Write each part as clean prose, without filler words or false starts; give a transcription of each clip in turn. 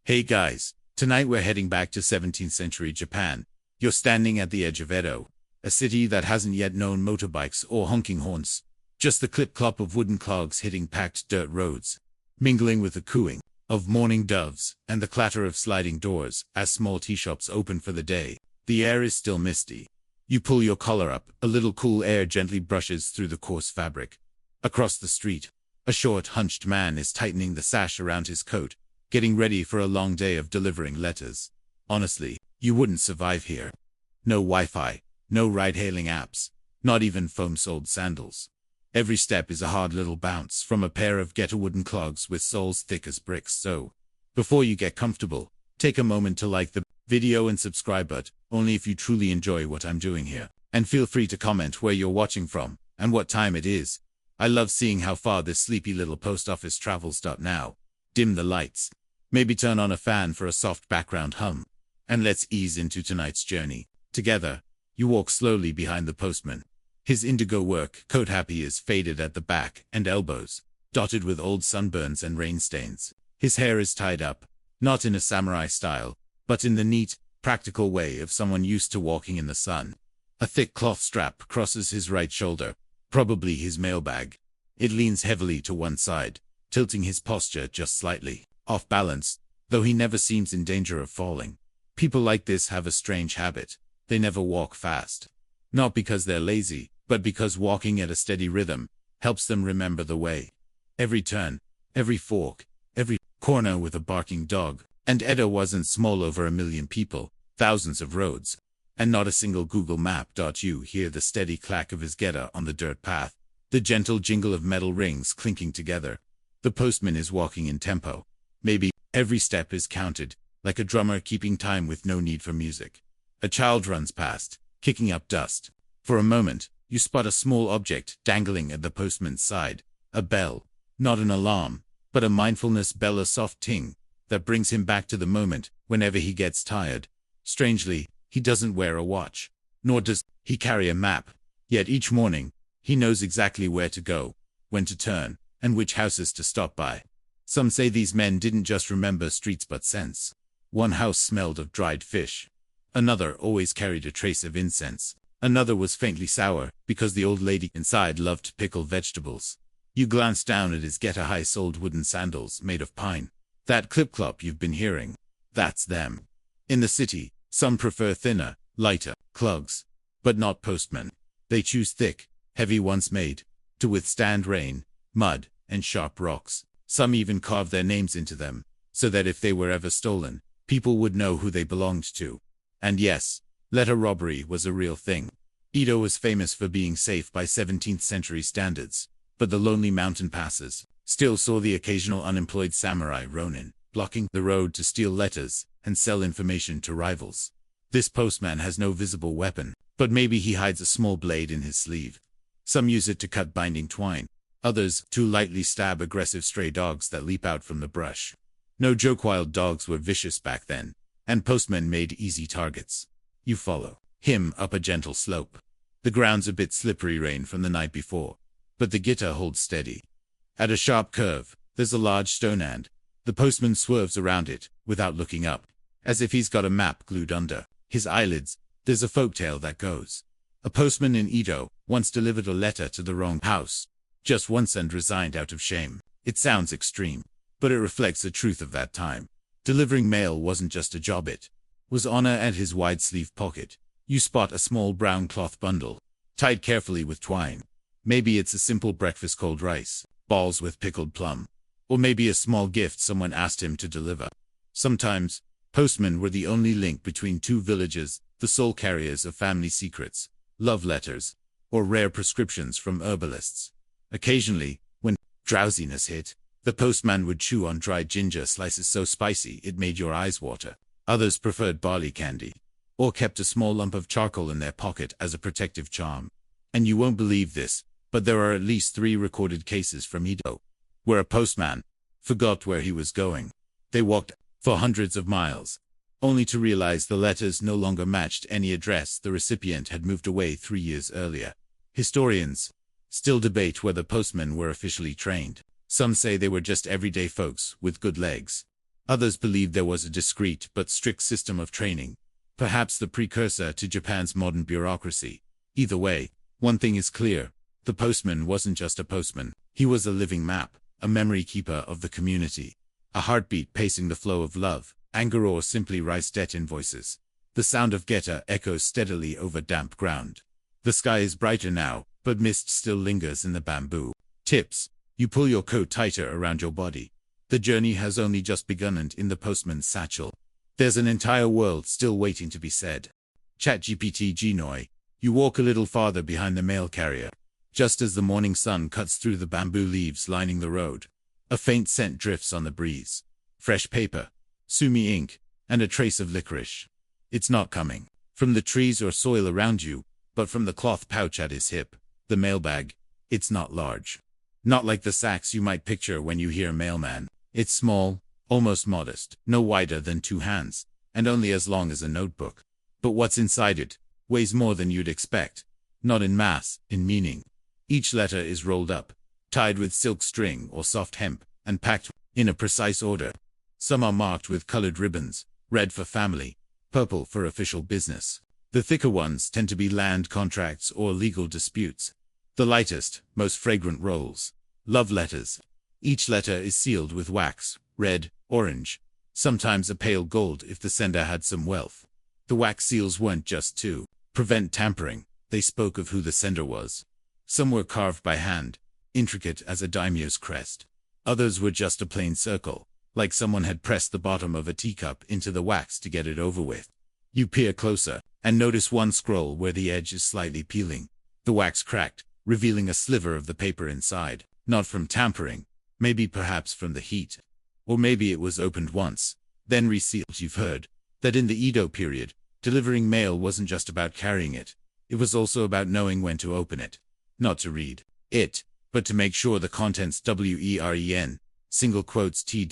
Hey guys, tonight we're heading back to 17th century Japan. You're standing at the edge of Edo, a city that hasn't yet known motorbikes or honking horns. Just the clip-clop of wooden clogs hitting packed dirt roads, mingling with the cooing of mourning doves and the clatter of sliding doors as small tea shops open for the day. The air is still misty. You pull your collar up, a little cool air gently brushes through the coarse fabric. Across the street, a short, hunched man is tightening the sash around his coat, getting ready for a long day of delivering letters. Honestly, you wouldn't survive here. No Wi-Fi, no ride-hailing apps, not even foam-soled sandals. Every step is a hard little bounce from a pair of ghetto wooden clogs with soles thick as bricks. So, before you get comfortable, take a moment to like the video and subscribe, but only if you truly enjoy what I'm doing here. And feel free to comment where you're watching from and what time it is. I love seeing how far this sleepy little post office travels. Now, dim the lights. Maybe turn on a fan for a soft background hum. And let's ease into tonight's journey. Together, you walk slowly behind the postman. His indigo work coat happy is faded at the back and elbows, dotted with old sunburns and rain stains. His hair is tied up, not in a samurai style, but in the neat, practical way of someone used to walking in the sun. A thick cloth strap crosses his right shoulder, probably his mailbag. It leans heavily to one side, tilting his posture just slightly off balance, though he never seems in danger of falling. People like this have a strange habit. They never walk fast. Not because they're lazy, but because walking at a steady rhythm helps them remember the way. Every turn, every fork, every corner with a barking dog. And Edo wasn't small. Over 1 million people, thousands of roads, and not a single Google map. You hear the steady clack of his getter on the dirt path, the gentle jingle of metal rings clinking together. The postman is walking in tempo. Maybe every step is counted, like a drummer keeping time with no need for music. A child runs past, kicking up dust. For a moment, you spot a small object dangling at the postman's side. A bell. Not an alarm, but a mindfulness bell, a soft ting that brings him back to the moment whenever he gets tired. Strangely, he doesn't wear a watch, nor does he carry a map. Yet each morning, he knows exactly where to go, when to turn, and which houses to stop by. Some say these men didn't just remember streets but scents. One house smelled of dried fish. Another always carried a trace of incense. Another was faintly sour because the old lady inside loved to pickle vegetables. You glance down at his getter high-soled wooden sandals made of pine. That clip-clop you've been hearing, that's them. In the city, some prefer thinner, lighter clogs, but not postmen. They choose thick, heavy ones made to withstand rain, mud, and sharp rocks. Some even carve their names into them, so that if they were ever stolen, people would know who they belonged to. And yes, letter robbery was a real thing. Edo was famous for being safe by 17th century standards, but the lonely mountain passes still saw the occasional unemployed samurai ronin, blocking the road to steal letters and sell information to rivals. This postman has no visible weapon, but maybe he hides a small blade in his sleeve. Some use it to cut binding twine. Others to lightly stab aggressive stray dogs that leap out from the brush. No joke, wild dogs were vicious back then, and postmen made easy targets. You follow him up a gentle slope. The ground's a bit slippery, rain from the night before, but the getter holds steady. At a sharp curve, there's a large stone and the postman swerves around it without looking up, as if he's got a map glued under his eyelids. There's a folktale that goes. A postman in Edo once delivered a letter to the wrong house. Just once, and resigned out of shame. It sounds extreme, but it reflects the truth of that time. Delivering mail wasn't just a job, it was honor. At his wide sleeve pocket, you spot a small brown cloth bundle, tied carefully with twine. Maybe it's a simple breakfast: cold rice, balls with pickled plum. Or maybe a small gift someone asked him to deliver. Sometimes, postmen were the only link between two villages, the sole carriers of family secrets, love letters, or rare prescriptions from herbalists. Occasionally, when drowsiness hit, the postman would chew on dried ginger slices so spicy it made your eyes water. Others preferred barley candy, or kept a small lump of charcoal in their pocket as a protective charm. And you won't believe this, but there are at least 3 recorded cases from Edo, where a postman forgot where he was going. They walked for hundreds of miles, only to realize the letters no longer matched any address the recipient had moved away 3 years earlier. Historians still debate whether postmen were officially trained. Some say they were just everyday folks with good legs. Others believed there was a discreet but strict system of training, perhaps the precursor to Japan's modern bureaucracy. Either way, one thing is clear: the postman wasn't just a postman. He was a living map, a memory keeper of the community, a heartbeat pacing the flow of love, anger, or simply rice debt invoices. The sound of getter echoes steadily over damp ground. The sky is brighter now, but mist still lingers in the bamboo. Tips: you pull your coat tighter around your body. The journey has only just begun, and in the postman's satchel, there's an entire world still waiting to be said. ChatGPT Genoi. You walk a little farther behind the mail carrier. Just as the morning sun cuts through the bamboo leaves lining the road, a faint scent drifts on the breeze. Fresh paper, sumi ink, and a trace of licorice. It's not coming from the trees or soil around you, but from the cloth pouch at his hip, the mailbag. It's not large. Not like the sacks you might picture when you hear mailman. It's small, almost modest, no wider than 2 hands, and only as long as a notebook. But what's inside it weighs more than you'd expect. Not in mass, in meaning. Each letter is rolled up, tied with silk string or soft hemp, and packed in a precise order. Some are marked with colored ribbons, red for family, purple for official business. The thicker ones tend to be land contracts or legal disputes. The lightest, most fragrant rolls, love letters. Each letter is sealed with wax, red, orange, sometimes a pale gold if the sender had some wealth. The wax seals weren't just to prevent tampering, they spoke of who the sender was. Some were carved by hand, intricate as a daimyo's crest. Others were just a plain circle, like someone had pressed the bottom of a teacup into the wax to get it over with. You peer closer, and notice one scroll where the edge is slightly peeling. The wax cracked, revealing a sliver of the paper inside, not from tampering, maybe perhaps from the heat. Or maybe it was opened once, then resealed. You've heard that in the Edo period, delivering mail wasn't just about carrying it. It was also about knowing when to open it. Not to read it, but to make sure the contents WEREN, single quotes T.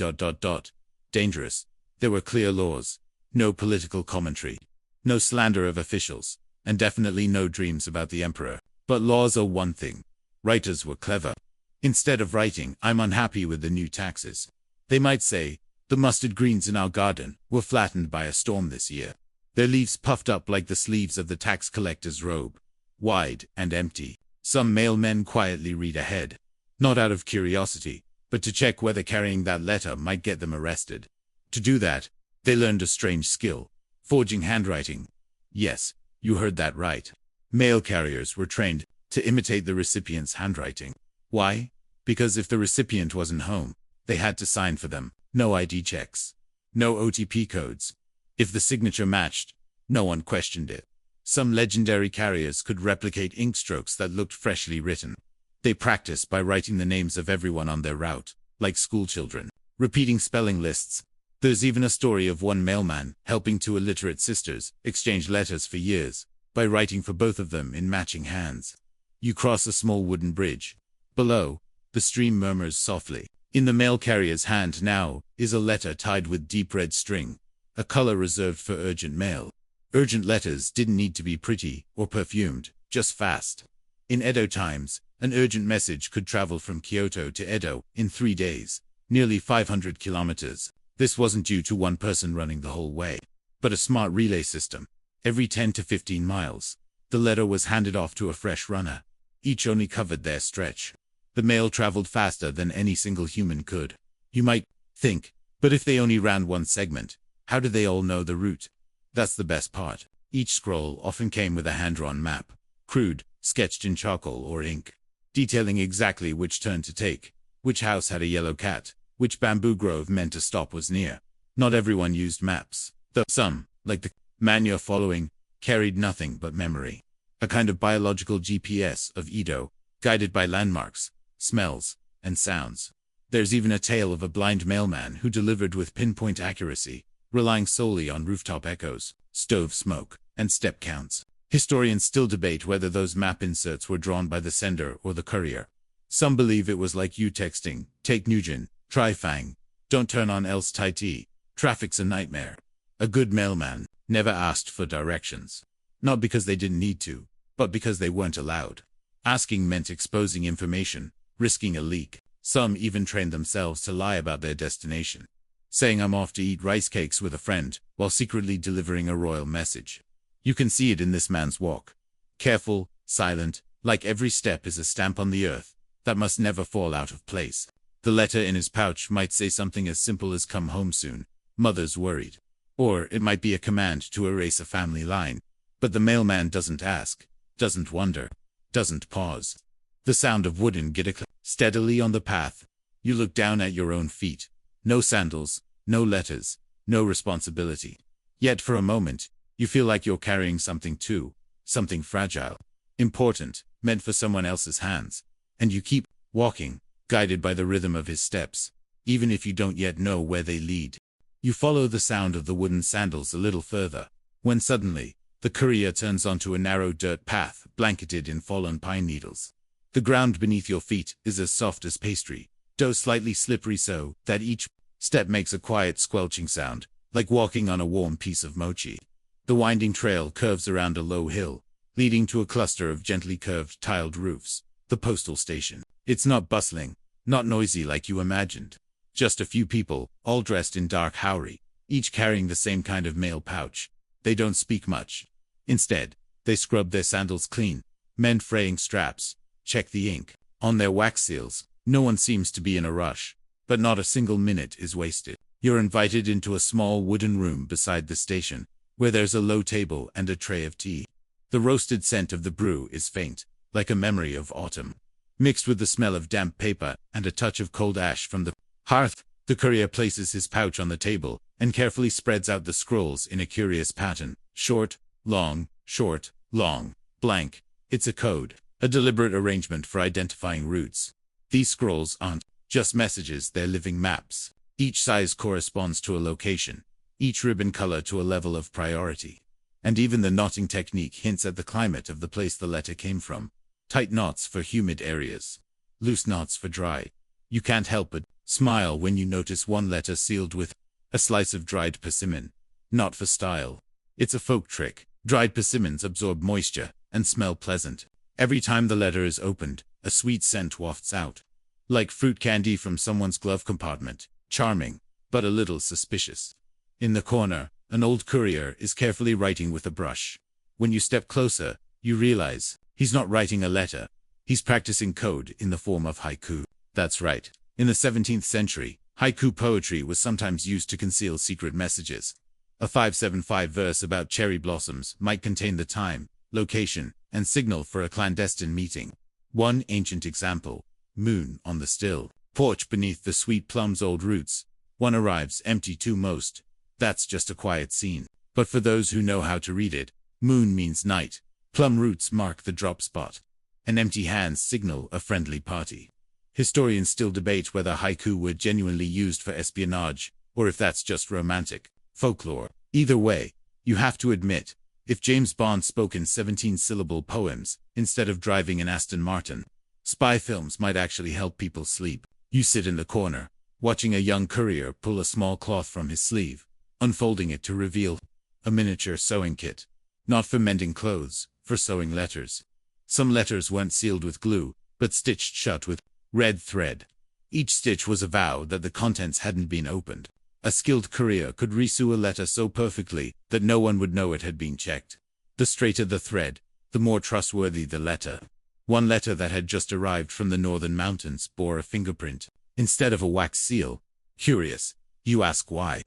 Dangerous. There were clear laws, no political commentary, no slander of officials, and definitely no dreams about the emperor. But laws are one thing. Writers were clever. Instead of writing, "I'm unhappy with the new taxes," they might say, "The mustard greens in our garden were flattened by a storm this year." Their leaves puffed up like the sleeves of the tax collector's robe, wide and empty. Some mailmen quietly read ahead, not out of curiosity, but to check whether carrying that letter might get them arrested. To do that, they learned a strange skill: forging handwriting. Yes, you heard that right. Mail carriers were trained to imitate the recipient's handwriting. Why? Because if the recipient wasn't home, they had to sign for them. No ID checks. No OTP codes. If the signature matched, no one questioned it. Some legendary carriers could replicate ink strokes that looked freshly written. They practiced by writing the names of everyone on their route, like schoolchildren, repeating spelling lists. There's even a story of one mailman helping two illiterate sisters exchange letters for years by writing for both of them in matching hands. You cross a small wooden bridge. Below, the stream murmurs softly. In the mail carrier's hand now is a letter tied with deep red string, a color reserved for urgent mail. Urgent letters didn't need to be pretty or perfumed, just fast. In Edo times, an urgent message could travel from Kyoto to Edo in 3 days, nearly 500 kilometers. This wasn't due to one person running the whole way, but a smart relay system. Every 10 to 15 miles, the letter was handed off to a fresh runner. Each only covered their stretch. The mail traveled faster than any single human could. You might think, but if they only ran one segment, how do they all know the route? That's the best part. Each scroll often came with a hand-drawn map, crude, sketched in charcoal or ink, detailing exactly which turn to take, which house had a yellow cat, which bamboo grove meant to stop was near. Not everyone used maps, though some, like the man you're following, carried nothing but memory. A kind of biological GPS of Edo, guided by landmarks, smells, and sounds. There's even a tale of a blind mailman who delivered with pinpoint accuracy, relying solely on rooftop echoes, stove smoke, and step counts. Historians still debate whether those map inserts were drawn by the sender or the courier. Some believe it was like you texting, "Take Nugent, try Fang, don't turn on else Tai Ti, traffic's a nightmare." A good mailman never asked for directions. Not because they didn't need to, but because they weren't allowed. Asking meant exposing information, risking a leak. Some even trained themselves to lie about their destination. saying I'm off to eat rice cakes with a friend, while secretly delivering a royal message. You can see it in this man's walk. Careful, silent, like every step is a stamp on the earth that must never fall out of place. The letter in his pouch might say something as simple as "come home soon, mother's worried." Or it might be a command to erase a family line. But the mailman doesn't ask, doesn't wonder, doesn't pause. The sound of wooden giddy steadily on the path. You look down at your own feet. No sandals, no letters, no responsibility. Yet for a moment, you feel like you're carrying something too, something fragile, important, meant for someone else's hands. And you keep walking, guided by the rhythm of his steps, even if you don't yet know where they lead. You follow the sound of the wooden sandals a little further, when suddenly, the courier turns onto a narrow dirt path blanketed in fallen pine needles. The ground beneath your feet is as soft as pastry, dough slightly slippery so that each step makes a quiet squelching sound, like walking on a warm piece of mochi. The winding trail curves around a low hill, leading to a cluster of gently curved tiled roofs, the postal station. It's not bustling, not noisy like you imagined. Just a few people, all dressed in dark howry, each carrying the same kind of mail pouch. They don't speak much. Instead, they scrub their sandals clean, mend fraying straps, check the ink on their wax seals. No one seems to be in a rush, but not a single minute is wasted. You're invited into a small wooden room beside the station, where there's a low table and a tray of tea. The roasted scent of the brew is faint, like a memory of autumn, mixed with the smell of damp paper and a touch of cold ash from the hearth. The courier places his pouch on the table and carefully spreads out the scrolls in a curious pattern. Short, long, blank. It's a code, a deliberate arrangement for identifying routes. These scrolls aren't just messages, they're living maps. Each size corresponds to a location, each ribbon color to a level of priority. And even the knotting technique hints at the climate of the place the letter came from. Tight knots for humid areas, loose knots for dry. You can't help but smile when you notice one letter sealed with a slice of dried persimmon. Not for style. It's a folk trick. Dried persimmons absorb moisture and smell pleasant. Every time the letter is opened, a sweet scent wafts out. Like fruit candy from someone's glove compartment. Charming, but a little suspicious. In the corner, an old courier is carefully writing with a brush. When you step closer, you realize he's not writing a letter. He's practicing code in the form of haiku. That's right. In the 17th century, haiku poetry was sometimes used to conceal secret messages. A 575 verse about cherry blossoms might contain the time, location, and signal for a clandestine meeting. One ancient example: moon on the still porch beneath the sweet plum's old roots. One arrives empty too most. That's just a quiet scene. But for those who know how to read it, moon means night. Plum roots mark the drop spot. And empty hands signal a friendly party. Historians still debate whether haiku were genuinely used for espionage, or if that's just romantic folklore. Either way, you have to admit, if James Bond spoke in 17-syllable poems, instead of driving an Aston Martin, spy films might actually help people sleep. You sit in the corner, watching a young courier pull a small cloth from his sleeve, unfolding it to reveal a miniature sewing kit. Not for mending clothes, for sewing letters. Some letters weren't sealed with glue, but stitched shut with red thread. Each stitch was a vow that the contents hadn't been opened. A skilled courier could resew a letter so perfectly that no one would know it had been checked. The straighter the thread, the more trustworthy the letter. One letter that had just arrived from the northern mountains bore a fingerprint instead of a wax seal. Curious, you ask why?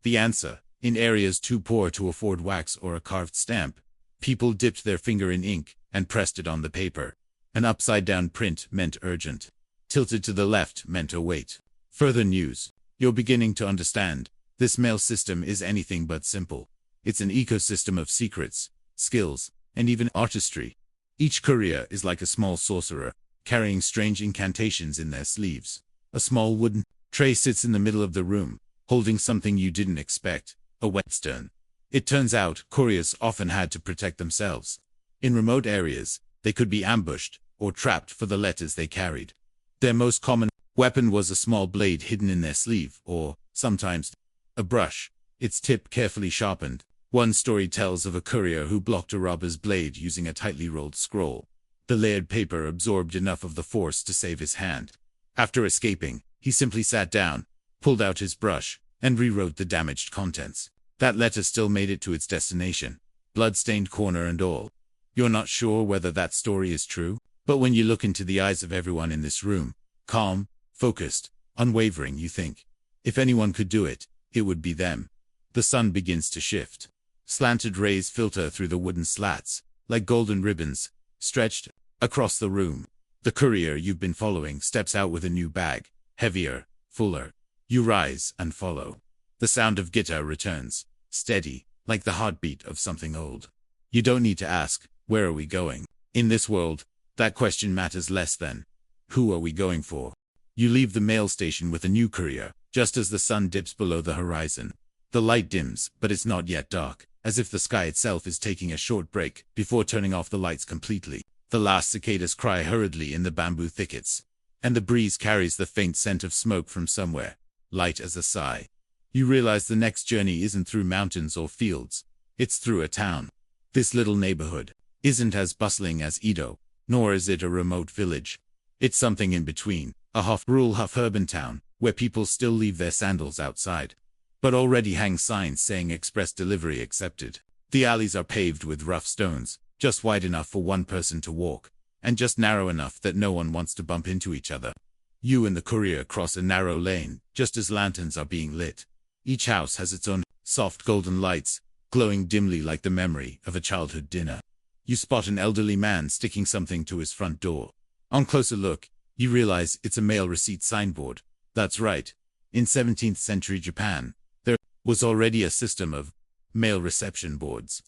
The answer: in areas too poor to afford wax or a carved stamp, people dipped their finger in ink and pressed it on the paper. An upside-down print meant urgent. Tilted to the left meant await. Further news: you're beginning to understand. This mail system is anything but simple. It's an ecosystem of secrets, skills, and even artistry. Each courier is like a small sorcerer, carrying strange incantations in their sleeves. A small wooden tray sits in the middle of the room, holding something you didn't expect: a whetstone. It turns out couriers often had to protect themselves. In remote areas, they could be ambushed or trapped for the letters they carried. Their most common weapon was a small blade hidden in their sleeve, or, sometimes, a brush, its tip carefully sharpened. One story tells of a courier who blocked a robber's blade using a tightly rolled scroll. The layered paper absorbed enough of the force to save his hand. After escaping, he simply sat down, pulled out his brush, and rewrote the damaged contents. That letter still made it to its destination, blood-stained corner and all. You're not sure whether that story is true, but when you look into the eyes of everyone in this room, calm, focused, unwavering, you think, if anyone could do it, it would be them. The sun begins to shift. Slanted rays filter through the wooden slats, like golden ribbons, stretched across the room. The courier you've been following steps out with a new bag, heavier, fuller. You rise and follow. The sound of guitar returns, steady, like the heartbeat of something old. You don't need to ask, where are we going? In this world, that question matters less than, who are we going for? You leave the mail station with a new courier, just as the sun dips below the horizon. The light dims, but it's not yet dark, as if the sky itself is taking a short break before turning off the lights completely. The last cicadas cry hurriedly in the bamboo thickets, and the breeze carries the faint scent of smoke from somewhere, light as a sigh. You realize the next journey isn't through mountains or fields, it's through a town. This little neighborhood isn't as bustling as Edo, nor is it a remote village. It's something in between, a half-rural, half-urban town, where people still leave their sandals outside, but already hang signs saying express delivery accepted. The alleys are paved with rough stones, just wide enough for one person to walk, and just narrow enough that no one wants to bump into each other. You and the courier cross a narrow lane, just as lanterns are being lit. Each house has its own soft golden lights, glowing dimly like the memory of a childhood dinner. You spot an elderly man sticking something to his front door. On closer look, you realize it's a mail receipt signboard. That's right. In 17th century Japan, there was already a system of mail reception boards.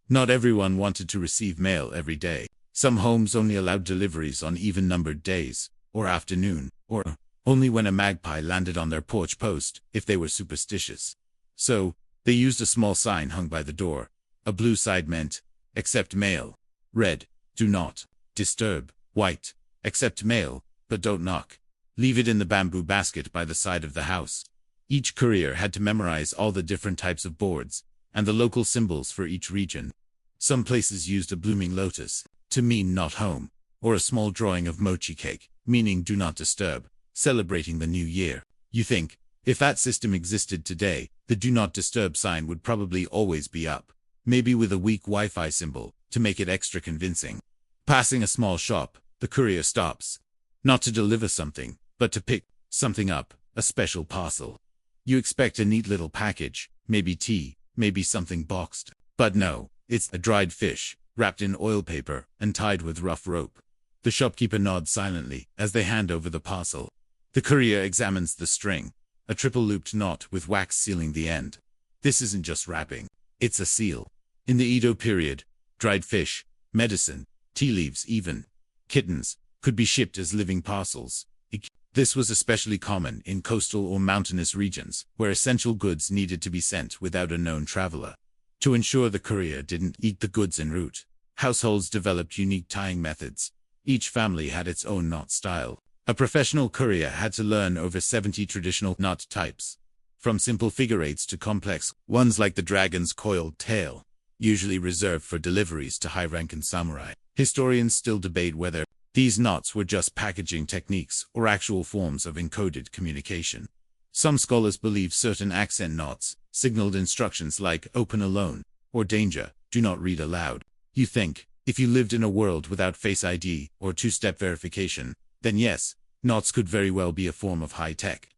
Not everyone wanted to receive mail every day. Some homes only allowed deliveries on even-numbered days, or afternoon, or only when a magpie landed on their porch post, if they were superstitious. So, they used a small sign hung by the door. A blue side meant, accept mail. Red, do not disturb. White, accept mail, but don't knock. Leave it in the bamboo basket by the side of the house. Each courier had to memorize all the different types of boards, and the local symbols for each region. Some places used a blooming lotus, to mean not home, or a small drawing of mochi cake, meaning do not disturb, celebrating the new year. You think, if that system existed today, the do not disturb sign would probably always be up, maybe with a weak Wi-Fi symbol, to make it extra convincing. Passing a small shop, the courier stops. Not to deliver something, but to pick something up, a special parcel. You expect a neat little package, maybe tea, maybe something boxed. But no, it's a dried fish, wrapped in oil paper and tied with rough rope. The shopkeeper nods silently as they hand over the parcel. The courier examines the string, a triple-looped knot with wax sealing the end. This isn't just wrapping, it's a seal. In the Edo period, dried fish, medicine, tea leaves even, kittens, could be shipped as living parcels. This was especially common in coastal or mountainous regions, where essential goods needed to be sent without a known traveler. To ensure the courier didn't eat the goods en route, households developed unique tying methods. Each family had its own knot style. A professional courier had to learn over 70 traditional knot types, from simple figure eights to complex ones like the dragon's coiled tail, usually reserved for deliveries to high-ranking samurai. Historians still debate whether these knots were just packaging techniques or actual forms of encoded communication. Some scholars believe certain accent knots signaled instructions like open alone or danger, do not read aloud. You think, if you lived in a world without Face ID or two-step verification, then yes, knots could very well be a form of high-tech.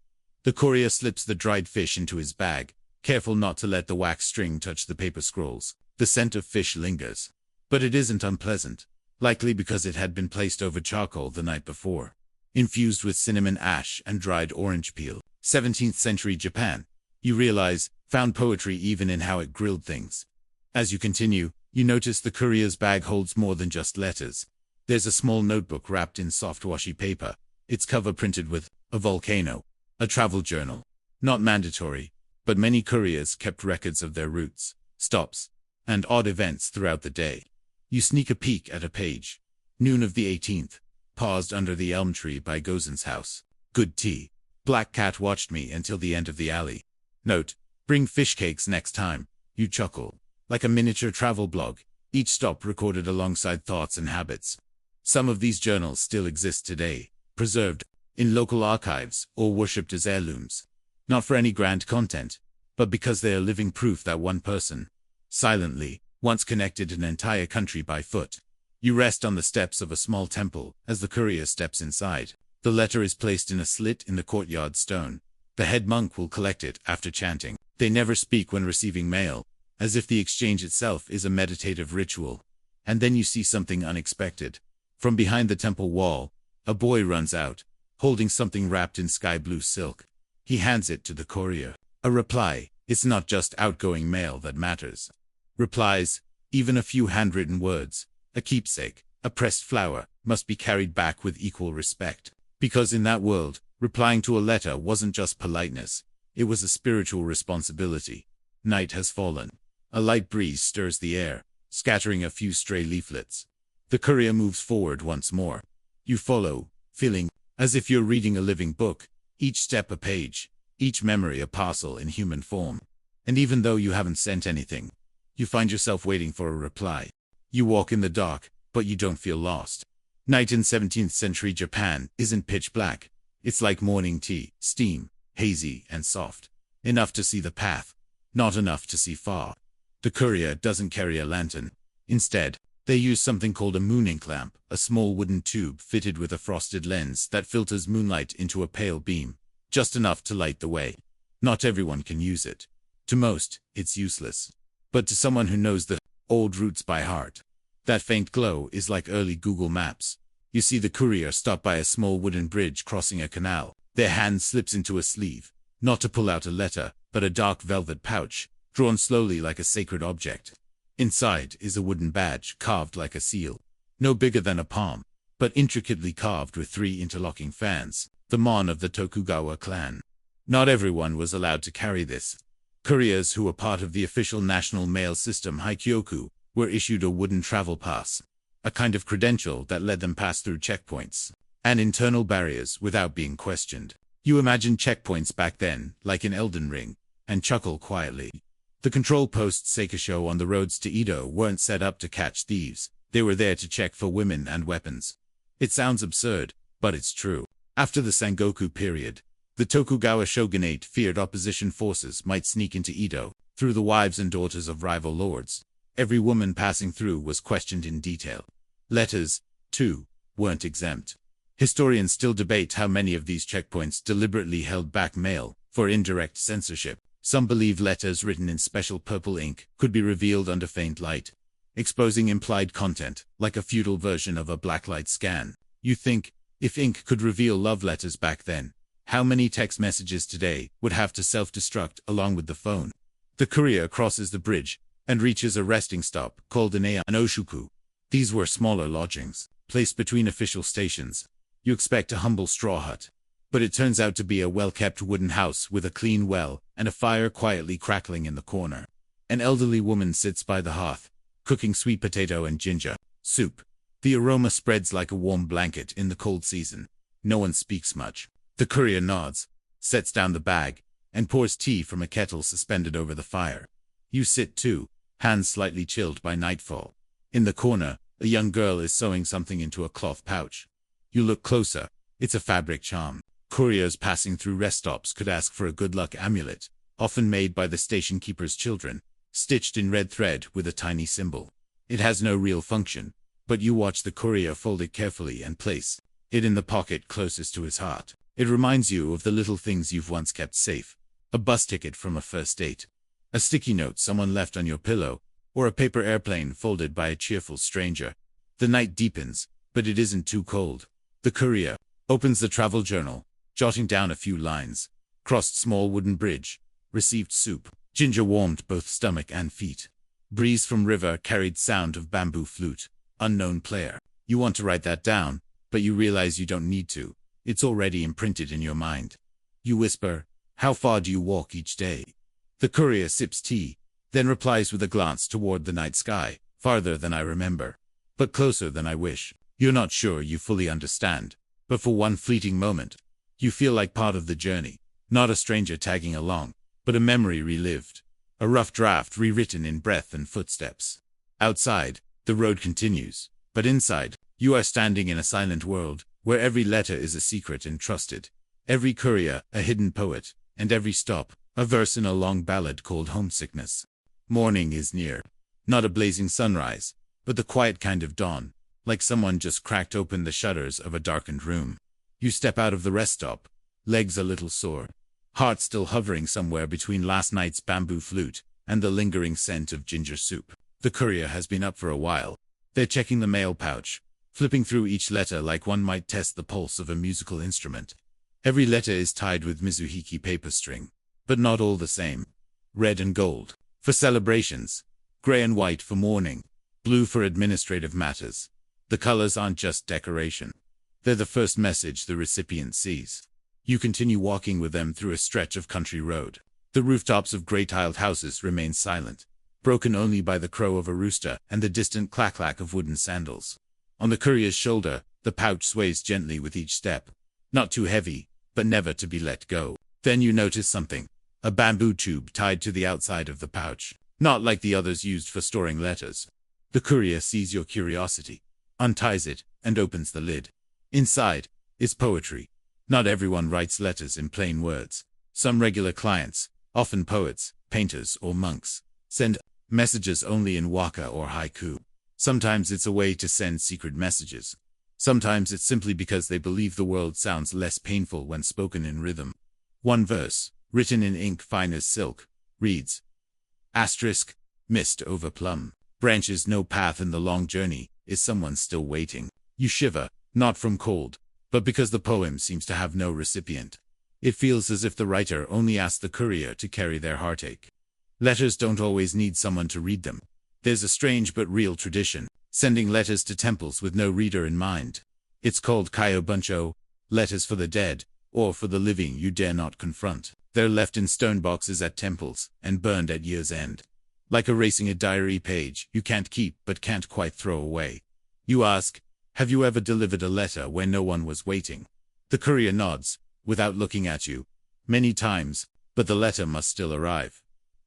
The courier slips the dried fish into his bag, careful not to let the wax string touch the paper scrolls. The scent of fish lingers. But it isn't unpleasant, likely because it had been placed over charcoal the night before, infused with cinnamon ash and dried orange peel. 17th century Japan, you realize, found poetry even in how it grilled things. As you continue, you notice the courier's bag holds more than just letters. There's a small notebook wrapped in soft washi paper, its cover printed with a volcano, a travel journal. Not mandatory, but many couriers kept records of their routes, stops, and odd events throughout the day. You sneak a peek at a page. Noon of the 18th, paused under the elm tree by Gozen's house. Good tea. Black cat watched me until the end of the alley. Note, bring fish cakes next time. You chuckle. Like a miniature travel blog, each stop recorded alongside thoughts and habits. Some of these journals still exist today, preserved in local archives or worshipped as heirlooms. Not for any grand content, but because they are living proof that one person, silently, once connected an entire country by foot. You rest on the steps of a small temple as the courier steps inside. The letter is placed in a slit in the courtyard stone. The head monk will collect it after chanting. They never speak when receiving mail, as if the exchange itself is a meditative ritual. And then you see something unexpected. From behind the temple wall, a boy runs out, holding something wrapped in sky blue silk. He hands it to the courier. A reply. It's not just outgoing mail that matters. Replies, even a few handwritten words, a keepsake, a pressed flower, must be carried back with equal respect. Because in that world, replying to a letter wasn't just politeness, it was a spiritual responsibility. Night has fallen. A light breeze stirs the air, scattering a few stray leaflets. The courier moves forward once more. You follow, feeling as if you're reading a living book, each step a page, each memory a parcel in human form. And even though you haven't sent anything, you find yourself waiting for a reply. You walk in the dark, but you don't feel lost. Night in 17th century Japan isn't pitch black. It's like morning tea, steam, hazy and soft. Enough to see the path, not enough to see far. The courier doesn't carry a lantern. Instead, they use something called a moon ink lamp, a small wooden tube fitted with a frosted lens that filters moonlight into a pale beam, just enough to light the way. Not everyone can use it. To most, it's useless. But to someone who knows the old routes by heart, that faint glow is like early Google Maps. You see the courier stop by a small wooden bridge crossing a canal. Their hand slips into a sleeve, not to pull out a letter, but a dark velvet pouch, drawn slowly like a sacred object. Inside is a wooden badge carved like a seal, no bigger than a palm, but intricately carved with 3 interlocking fans, the mon of the Tokugawa clan. Not everyone was allowed to carry this. Couriers who were part of the official national mail system Haikyoku were issued a wooden travel pass, a kind of credential that let them pass through checkpoints and internal barriers without being questioned. You imagine checkpoints back then, like in Elden Ring, and chuckle quietly. The control posts Seikisho on the roads to Edo weren't set up to catch thieves. They were there to check for women and weapons. It sounds absurd, but it's true. After the Sengoku period, the Tokugawa shogunate feared opposition forces might sneak into Edo through the wives and daughters of rival lords. Every woman passing through was questioned in detail. Letters, too, weren't exempt. Historians still debate how many of these checkpoints deliberately held back mail for indirect censorship. Some believe letters written in special purple ink could be revealed under faint light, exposing implied content, like a feudal version of a blacklight scan. You think, if ink could reveal love letters back then, how many text messages today would have to self-destruct along with the phone? The courier crosses the bridge and reaches a resting stop called an oshuku. These were smaller lodgings, placed between official stations. You expect a humble straw hut, but it turns out to be a well-kept wooden house with a clean well and a fire quietly crackling in the corner. An elderly woman sits by the hearth, cooking sweet potato and ginger soup. The aroma spreads like a warm blanket in the cold season. No one speaks much. The courier nods, sets down the bag, and pours tea from a kettle suspended over the fire. You sit too, hands slightly chilled by nightfall. In the corner, a young girl is sewing something into a cloth pouch. You look closer. It's a fabric charm. Couriers passing through rest stops could ask for a good luck amulet, often made by the station keeper's children, stitched in red thread with a tiny symbol. It has no real function, but you watch the courier fold it carefully and place it in the pocket closest to his heart. It reminds you of the little things you've once kept safe. A bus ticket from a first date, a sticky note someone left on your pillow, or a paper airplane folded by a cheerful stranger. The night deepens, but it isn't too cold. The courier opens the travel journal, jotting down a few lines. Crossed small wooden bridge. Received soup. Ginger warmed both stomach and feet. Breeze from river carried sound of bamboo flute. Unknown player. You want to write that down, but you realize you don't need to. It's already imprinted in your mind. You whisper, "How far do you walk each day?" The courier sips tea, then replies with a glance toward the night sky. "Farther than I remember, but closer than I wish." You're not sure you fully understand, but for one fleeting moment, you feel like part of the journey. Not a stranger tagging along, but a memory relived. A rough draft rewritten in breath and footsteps. Outside, the road continues, but inside, you are standing in a silent world, where every letter is a secret and trusted. Every courier, a hidden poet, and every stop, a verse in a long ballad called Homesickness. Morning is near. Not a blazing sunrise, but the quiet kind of dawn, like someone just cracked open the shutters of a darkened room. You step out of the rest stop, legs a little sore, heart still hovering somewhere between last night's bamboo flute and the lingering scent of ginger soup. The courier has been up for a while. They're checking the mail pouch, flipping through each letter like one might test the pulse of a musical instrument. Every letter is tied with Mizuhiki paper string, but not all the same. Red and gold for celebrations, gray and white for mourning, blue for administrative matters. The colors aren't just decoration. They're the first message the recipient sees. You continue walking with them through a stretch of country road. The rooftops of gray-tiled houses remain silent, broken only by the crow of a rooster and the distant clack-clack of wooden sandals. On the courier's shoulder, the pouch sways gently with each step. Not too heavy, but never to be let go. Then you notice something. A bamboo tube tied to the outside of the pouch. Not like the others used for storing letters. The courier sees your curiosity, unties it, and opens the lid. Inside is poetry. Not everyone writes letters in plain words. Some regular clients, often poets, painters, or monks, send messages only in waka or haiku. Sometimes it's a way to send secret messages. Sometimes it's simply because they believe the world sounds less painful when spoken in rhythm. One verse, written in ink fine as silk, reads, Asterisk, mist over plum. Branches no path in the long journey, is someone still waiting? You shiver, not from cold, but because the poem seems to have no recipient. It feels as if the writer only asked the courier to carry their heartache. Letters don't always need someone to read them. There's a strange but real tradition, sending letters to temples with no reader in mind. It's called Kaiobuncho, letters for the dead, or for the living you dare not confront. They're left in stone boxes at temples, and burned at year's end. Like erasing a diary page you can't keep but can't quite throw away. You ask, have you ever delivered a letter where no one was waiting? The courier nods, without looking at you. Many times, but the letter must still arrive.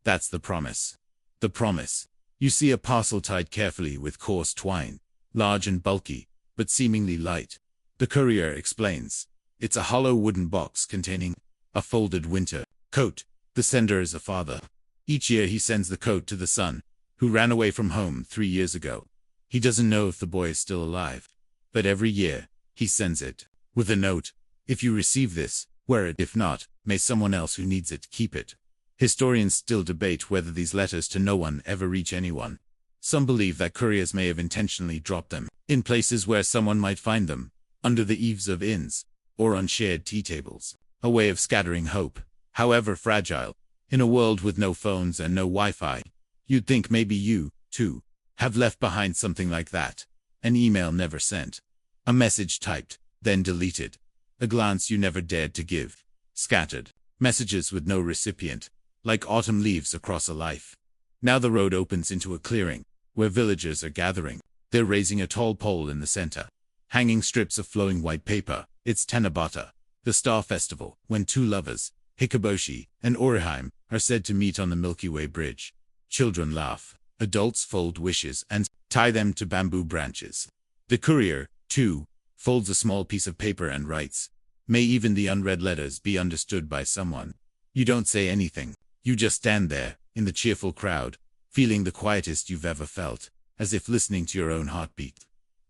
That's the promise. The promise. You see a parcel tied carefully with coarse twine, large and bulky, but seemingly light. The courier explains. It's a hollow wooden box containing a folded winter coat. The sender is a father. Each year he sends the coat to the son, who ran away from home 3 years ago. He doesn't know if the boy is still alive, but every year, he sends it, with a note, if you receive this, wear it. If not, may someone else who needs it keep it. Historians still debate whether these letters to no one ever reach anyone. Some believe that couriers may have intentionally dropped them, in places where someone might find them, under the eaves of inns, or on shared tea tables. A way of scattering hope, however fragile. In a world with no phones and no Wi-Fi, you'd think maybe you, too, have left behind something like that. An email never sent. A message typed, then deleted. A glance you never dared to give. Scattered. Messages with no recipient, like autumn leaves across a life. Now the road opens into a clearing, where villagers are gathering. They're raising a tall pole in the center, hanging strips of flowing white paper. It's Tanabata, the star festival, when two lovers, Hikaboshi and Oriheim, are said to meet on the Milky Way bridge. Children laugh. Adults fold wishes and tie them to bamboo branches. The courier, too, folds a small piece of paper and writes, may even the unread letters be understood by someone. You don't say anything. You just stand there, in the cheerful crowd, feeling the quietest you've ever felt, as if listening to your own heartbeat.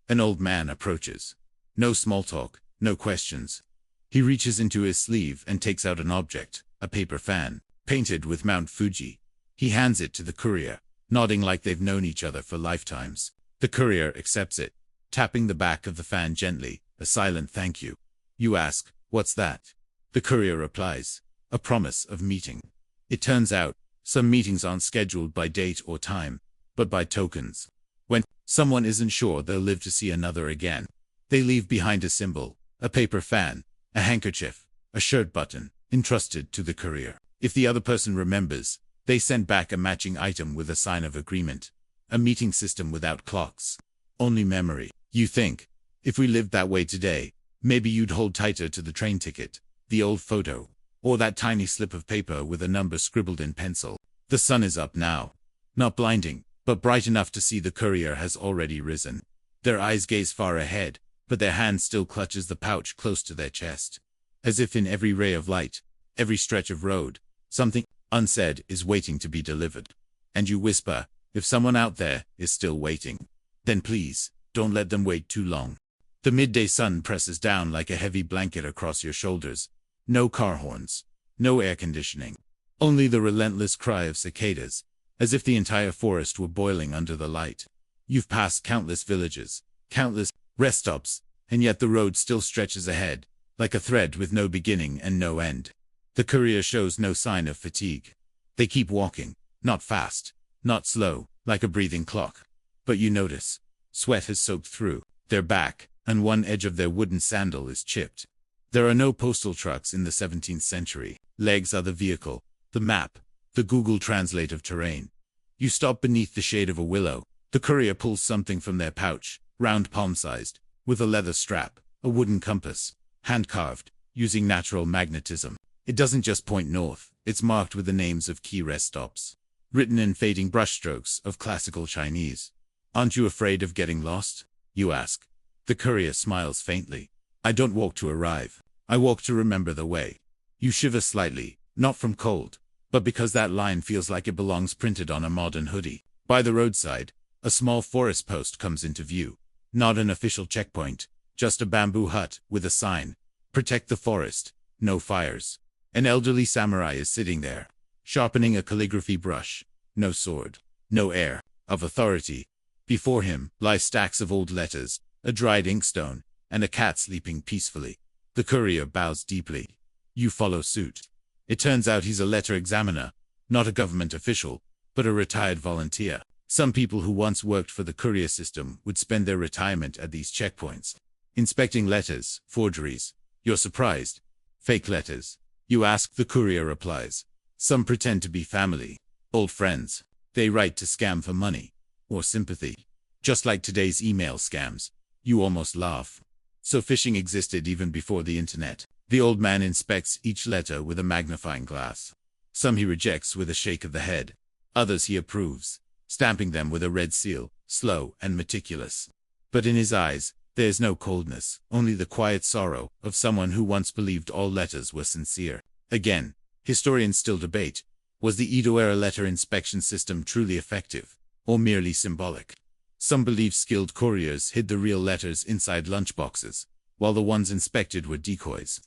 An old man approaches. No small talk, no questions. He reaches into his sleeve and takes out an object, a paper fan, painted with Mount Fuji. He hands it to the courier, nodding like they've known each other for lifetimes. The courier accepts it, tapping the back of the fan gently, a silent thank you. You ask, what's that? The courier replies, a promise of meeting. It turns out, some meetings aren't scheduled by date or time, but by tokens. When someone isn't sure they'll live to see another again, they leave behind a symbol, a paper fan, a handkerchief, a shirt button, entrusted to the courier. If the other person remembers, they send back a matching item with a sign of agreement. A meeting system without clocks. Only memory. You think, if we lived that way today, maybe you'd hold tighter to the train ticket, the old photo, or that tiny slip of paper with a number scribbled in pencil. The sun is up now. Not blinding, but bright enough to see the courier has already risen. Their eyes gaze far ahead, but their hand still clutches the pouch close to their chest. As if in every ray of light, Every stretch of road, something unsaid is waiting to be delivered. And you whisper, if someone out there is still waiting, then please, don't let them wait too long. The midday sun presses down like a heavy blanket across your shoulders. No car horns, no air conditioning, only the relentless cry of cicadas, as if the entire forest were boiling under the light. You've passed countless villages, countless rest stops, and yet the road still stretches ahead, like a thread with no beginning and no end. The courier shows no sign of fatigue. They keep walking, not fast, not slow, like a breathing clock. But you notice, sweat has soaked through their back, and one edge of their wooden sandal is chipped. There are no postal trucks in the 17th century. Legs are the vehicle, the map, the Google Translate of terrain. You stop beneath the shade of a willow. The courier pulls something from their pouch, round palm-sized, with a leather strap, a wooden compass, hand-carved, using natural magnetism. It doesn't just point north, it's marked with the names of key rest stops, written in fading brushstrokes of classical Chinese. Aren't you afraid of getting lost? You ask. The courier smiles faintly. I don't walk to arrive. I walk to remember the way. You shiver slightly, not from cold, but because that line feels like it belongs printed on a modern hoodie. By the roadside, a small forest post comes into view. Not an official checkpoint, just a bamboo hut with a sign. Protect the forest, no fires. An elderly samurai is sitting there, sharpening a calligraphy brush. No sword, no air of authority. Before him lie stacks of old letters, a dried inkstone, and a cat sleeping peacefully. The courier bows deeply. You follow suit. It turns out he's a letter examiner, not a government official, but a retired volunteer. Some people who once worked for the courier system would spend their retirement at these checkpoints, inspecting letters, forgeries. You're surprised. Fake letters. You ask, the courier replies. Some pretend to be family, old friends. They write to scam for money or sympathy. Just like today's email scams. You almost laugh. So phishing existed even before the internet. The old man inspects each letter with a magnifying glass. Some he rejects with a shake of the head. Others he approves, stamping them with a red seal, slow and meticulous. But in his eyes, there's no coldness, only the quiet sorrow of someone who once believed all letters were sincere. Again, historians still debate, was the Edo-era letter inspection system truly effective, or merely symbolic? Some believe skilled couriers hid the real letters inside lunchboxes, while the ones inspected were decoys.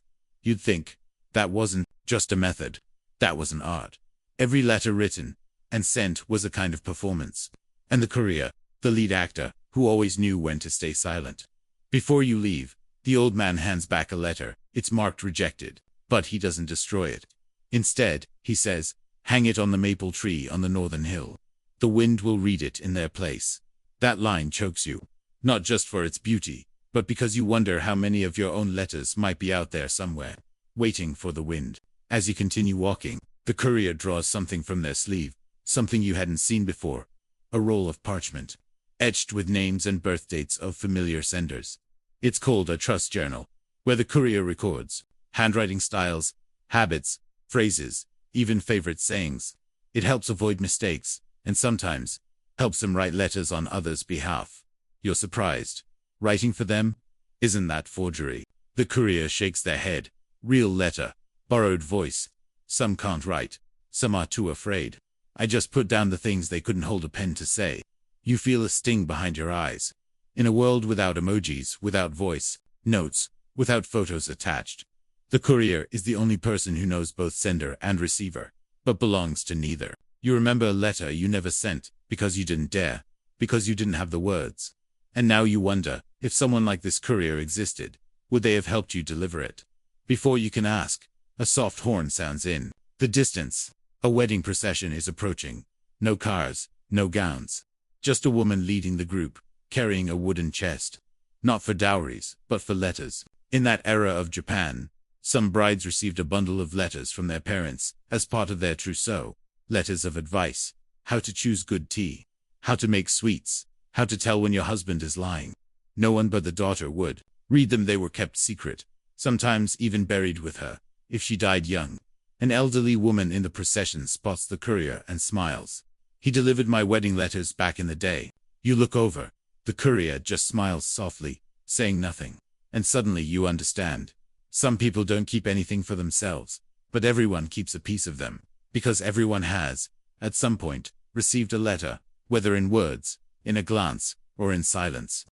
You'd think, that wasn't just a method, that was an art. Every letter written and sent was a kind of performance. And the courier, the lead actor, who always knew when to stay silent. Before you leave, the old man hands back a letter. It's marked rejected, but he doesn't destroy it. Instead, he says, hang it on the maple tree on the northern hill. The wind will read it in their place. That line chokes you, not just for its beauty, but because you wonder how many of your own letters might be out there somewhere, waiting for the wind. As you continue walking, the courier draws something from their sleeve, something you hadn't seen before. A roll of parchment, etched with names and birth dates of familiar senders. It's called a trust journal, where the courier records handwriting styles, habits, phrases, even favorite sayings. It helps avoid mistakes, and sometimes helps them write letters on others' behalf. You're surprised. Writing for them? Isn't that forgery? The courier shakes their head. Real letter. Borrowed voice. Some can't write. Some are too afraid. I just put down the things they couldn't hold a pen to say. You feel a sting behind your eyes. In a world without emojis, without voice, notes, without photos attached, the courier is the only person who knows both sender and receiver, but belongs to neither. You remember a letter you never sent, because you didn't dare, because you didn't have the words. And now you wonder, if someone like this courier existed, would they have helped you deliver it? Before you can ask, a soft horn sounds in the distance. A wedding procession is approaching. No cars, no gowns. Just a woman leading the group, carrying a wooden chest. Not for dowries, but for letters. In that era of Japan, some brides received a bundle of letters from their parents as part of their trousseau. Letters of advice. How to choose good tea. How to make sweets. How to tell when your husband is lying. No one but the daughter would read them. They were kept secret, sometimes even buried with her, if she died young. An elderly woman in the procession spots the courier and smiles. He delivered my wedding letters back in the day. You look over. The courier just smiles softly, saying nothing. And suddenly you understand. Some people don't keep anything for themselves, but everyone keeps a piece of them, because everyone has, at some point, received a letter, whether in words, in a glance, or in silence.